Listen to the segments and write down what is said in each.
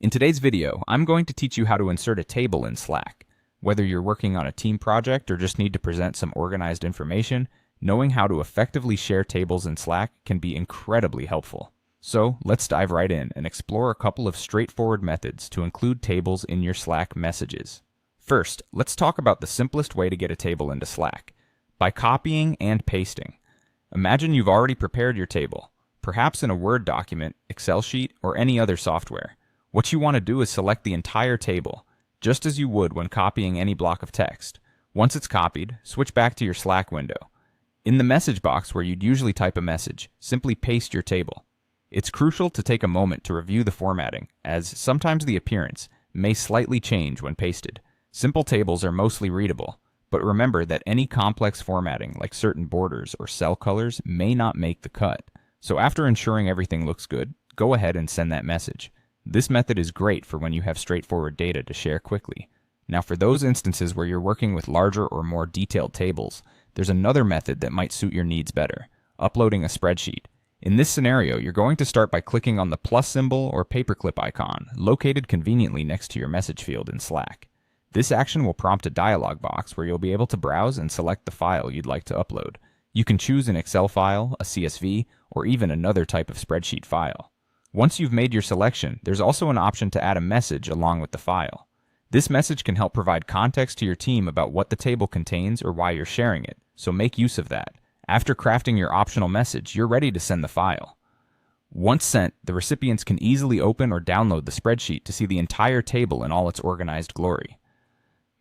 In today's video, I'm going to teach you how to insert a table in Slack. Whether you're working on a team project or just need to present some organized information, knowing how to effectively share tables in Slack can be incredibly helpful. So let's dive right in and explore a couple of straightforward methods to include tables in your Slack messages. First, let's talk about the simplest way to get a table into Slack, by copying and pasting. Imagine you've already prepared your table, perhaps in a Word document, Excel sheet, or any other software. What you want to do is select the entire table, just as you would when copying any block of text. Once it's copied, switch back to your Slack window. In the message box where you'd usually type a message, simply paste your table. It's crucial to take a moment to review the formatting, as sometimes the appearance may slightly change when pasted. Simple tables are mostly readable, but remember that any complex formatting, like certain borders or cell colors, may not make the cut. So after ensuring everything looks good, go ahead and send that message. This method is great for when you have straightforward data to share quickly. Now, for those instances where you're working with larger or more detailed tables, there's another method that might suit your needs better: uploading a spreadsheet. In this scenario, you're going to start by clicking on the plus symbol or paperclip icon, located conveniently next to your message field in Slack. This action will prompt a dialog box where you'll be able to browse and select the file you'd like to upload. You can choose an Excel file, a CSV, or even another type of spreadsheet file. Once you've made your selection, there's also an option to add a message along with the file. This message can help provide context to your team about what the table contains or why you're sharing it, so make use of that. After crafting your optional message, you're ready to send the file. Once sent, the recipients can easily open or download the spreadsheet to see the entire table in all its organized glory.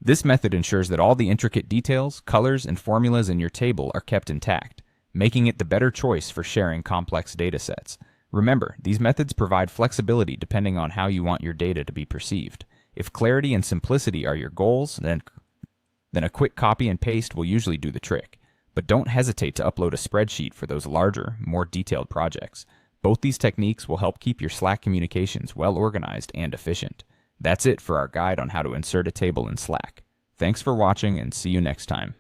This method ensures that all the intricate details, colors, and formulas in your table are kept intact, making it the better choice for sharing complex data sets. Remember, these methods provide flexibility depending on how you want your data to be perceived. If clarity and simplicity are your goals, then a quick copy and paste will usually do the trick. But don't hesitate to upload a spreadsheet for those larger, more detailed projects. Both these techniques will help keep your Slack communications well organized and efficient. That's it for our guide on how to insert a table in Slack. Thanks for watching and see you next time.